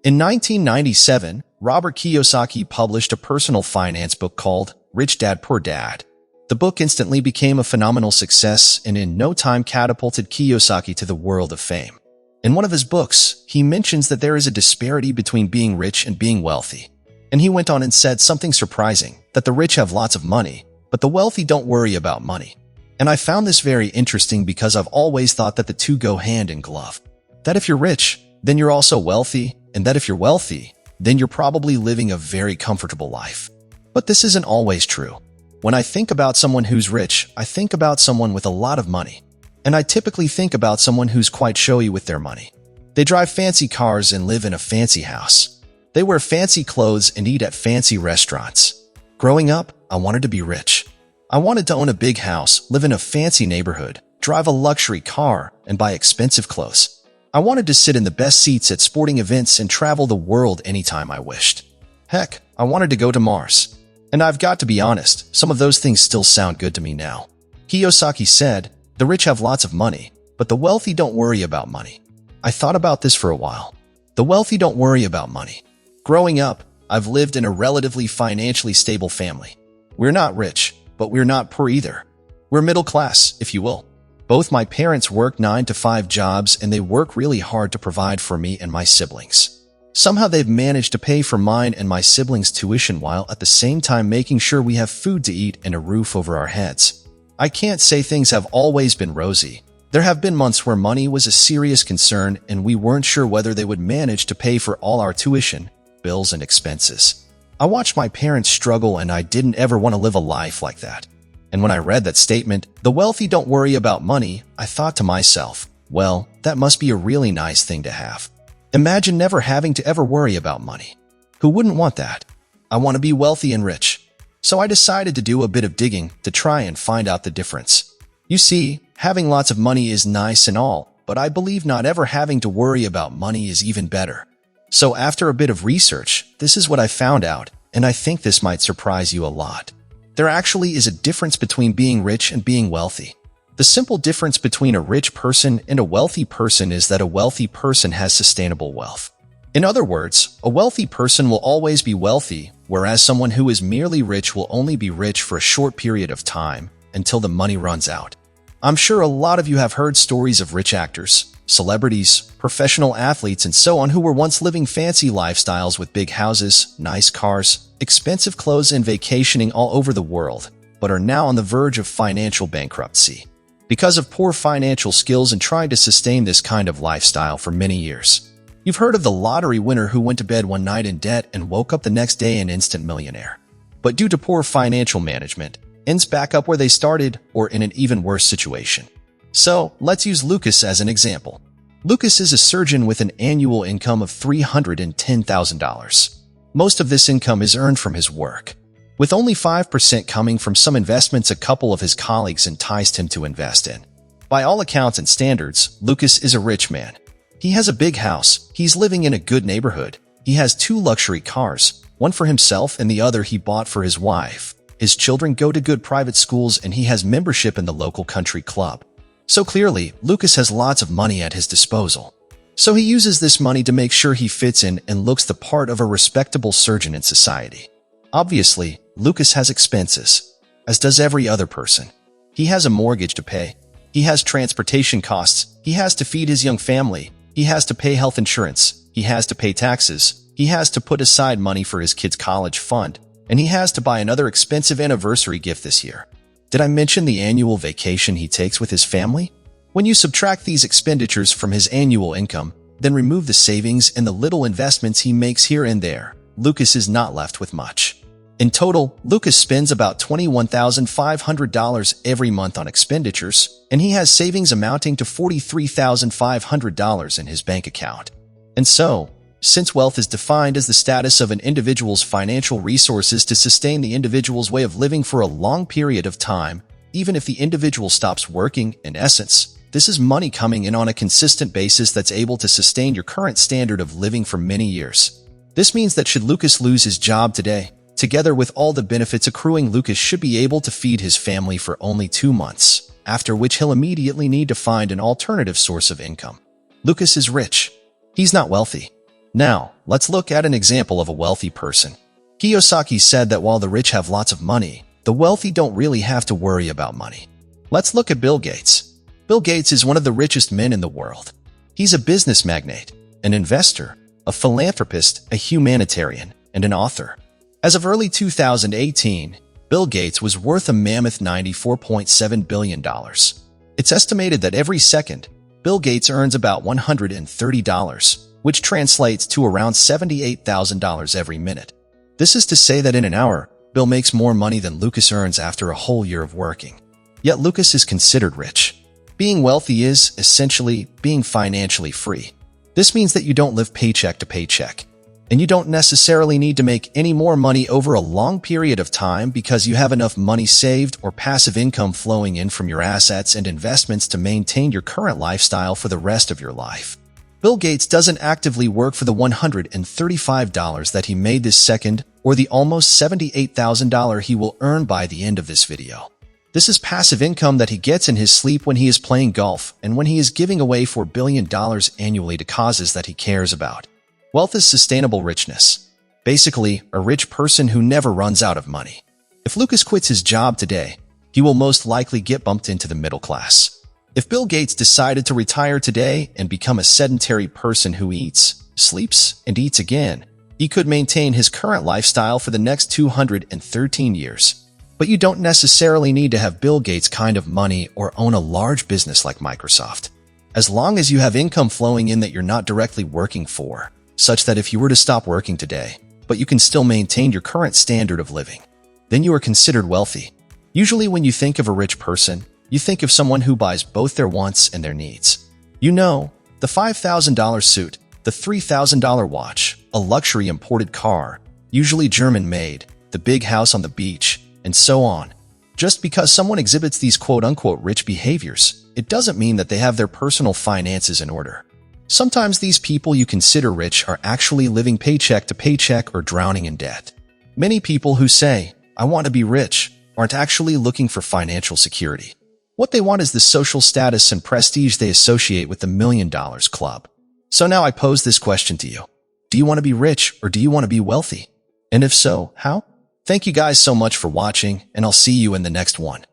In 1997, Robert Kiyosaki published a personal finance book called Rich Dad Poor Dad. The book instantly became a phenomenal success and in no time catapulted Kiyosaki to the world of fame. In one of his books, he mentions that there is a disparity between being rich and being wealthy. And he went on and said something surprising, that the rich have lots of money, but the wealthy don't worry about money. And I found this very interesting because I've always thought that the two go hand in glove. That if you're rich, then you're also wealthy, and that if you're wealthy, then you're probably living a very comfortable life. But this isn't always true. When I think about someone who's rich, I think about someone with a lot of money. And I typically think about someone who's quite showy with their money. They drive fancy cars and live in a fancy house. They wear fancy clothes and eat at fancy restaurants. Growing up, I wanted to be rich. I wanted to own a big house, live in a fancy neighborhood, drive a luxury car, and buy expensive clothes. I wanted to sit in the best seats at sporting events and travel the world anytime I wished. Heck, I wanted to go to Mars. And I've got to be honest, some of those things still sound good to me now. Kiyosaki said, "The rich have lots of money, but the wealthy don't worry about money." I thought about this for a while. The wealthy don't worry about money. Growing up, I've lived in a relatively financially stable family. We're not rich, but we're not poor either. We're middle class, if you will. Both my parents work 9-to-5 jobs and they work really hard to provide for me and my siblings. Somehow they've managed to pay for mine and my siblings' tuition while at the same time making sure we have food to eat and a roof over our heads. I can't say things have always been rosy. There have been months where money was a serious concern and we weren't sure whether they would manage to pay for all our tuition, bills, and expenses. I watched my parents struggle and I didn't ever want to live a life like that. And when I read that statement, "The wealthy don't worry about money," I thought to myself, well, that must be a really nice thing to have. Imagine never having to ever worry about money. Who wouldn't want that? I want to be wealthy and rich. So I decided to do a bit of digging to try and find out the difference. You see, having lots of money is nice and all, but I believe not ever having to worry about money is even better. So after a bit of research, this is what I found out, and I think this might surprise you a lot. There actually is a difference between being rich and being wealthy. The simple difference between a rich person and a wealthy person is that a wealthy person has sustainable wealth. In other words, a wealthy person will always be wealthy, whereas someone who is merely rich will only be rich for a short period of time until the money runs out. I'm sure a lot of you have heard stories of rich actors, celebrities, professional athletes, and so on who were once living fancy lifestyles with big houses, nice cars, expensive clothes, and vacationing all over the world, but are now on the verge of financial bankruptcy because of poor financial skills and trying to sustain this kind of lifestyle for many years. You've heard of the lottery winner who went to bed one night in debt and woke up the next day an instant millionaire. But due to poor financial management, ends back up where they started or in an even worse situation. So, let's use Lucas as an example. Lucas is a surgeon with an annual income of $310,000. Most of this income is earned from his work, with only 5% coming from some investments a couple of his colleagues enticed him to invest in. By all accounts and standards, Lucas is a rich man. He has a big house, he's living in a good neighborhood, he has 2 luxury cars, one for himself and the other he bought for his wife. His children go to good private schools and he has membership in the local country club. So clearly, Lucas has lots of money at his disposal. So he uses this money to make sure he fits in and looks the part of a respectable surgeon in society. Obviously, Lucas has expenses, as does every other person. He has a mortgage to pay. He has transportation costs. He has to feed his young family. He has to pay health insurance. He has to pay taxes. He has to put aside money for his kid's college fund. And he has to buy another expensive anniversary gift this year. Did I mention the annual vacation he takes with his family? When you subtract these expenditures from his annual income, then remove the savings and the little investments he makes here and there, Lucas is not left with much. In total, Lucas spends about $21,500 every month on expenditures, and he has savings amounting to $43,500 in his bank account. And so, since wealth is defined as the status of an individual's financial resources to sustain the individual's way of living for a long period of time, even if the individual stops working, in essence, this is money coming in on a consistent basis that's able to sustain your current standard of living for many years. This means that should Lucas lose his job today, together with all the benefits accruing, Lucas should be able to feed his family for only 2 months, after which he'll immediately need to find an alternative source of income. Lucas is rich. He's not wealthy. Now, let's look at an example of a wealthy person. Kiyosaki said that while the rich have lots of money, the wealthy don't really have to worry about money. Let's look at Bill Gates. Bill Gates is one of the richest men in the world. He's a business magnate, an investor, a philanthropist, a humanitarian, and an author. As of early 2018, Bill Gates was worth a mammoth $94.7 billion. It's estimated that every second, Bill Gates earns about $130, which translates to around $78,000 every minute. This is to say that in an hour, Bill makes more money than Lucas earns after a whole year of working. Yet Lucas is considered rich. Being wealthy is, essentially, being financially free. This means that you don't live paycheck to paycheck, and you don't necessarily need to make any more money over a long period of time because you have enough money saved or passive income flowing in from your assets and investments to maintain your current lifestyle for the rest of your life. Bill Gates doesn't actively work for the $135 that he made this second or the almost $78,000 he will earn by the end of this video. This is passive income that he gets in his sleep when he is playing golf and when he is giving away $4 billion annually to causes that he cares about. Wealth is sustainable richness. Basically, a rich person who never runs out of money. If Lucas quits his job today, he will most likely get bumped into the middle class. If Bill Gates decided to retire today and become a sedentary person who eats, sleeps, and eats again, he could maintain his current lifestyle for the next 213 years. But you don't necessarily need to have Bill Gates' kind of money or own a large business like Microsoft. As long as you have income flowing in that you're not directly working for, such that if you were to stop working today, but you can still maintain your current standard of living, then you are considered wealthy. Usually when you think of a rich person, you think of someone who buys both their wants and their needs. You know, the $5,000 suit, the $3,000 watch, a luxury imported car, usually German-made, the big house on the beach, and so on. Just because someone exhibits these quote-unquote rich behaviors, it doesn't mean that they have their personal finances in order. Sometimes these people you consider rich are actually living paycheck to paycheck or drowning in debt. Many people who say, "I want to be rich," aren't actually looking for financial security. What they want is the social status and prestige they associate with the $1 Million Club. So now I pose this question to you. Do you want to be rich or do you want to be wealthy? And if so, how? Thank you guys so much for watching, and I'll see you in the next one.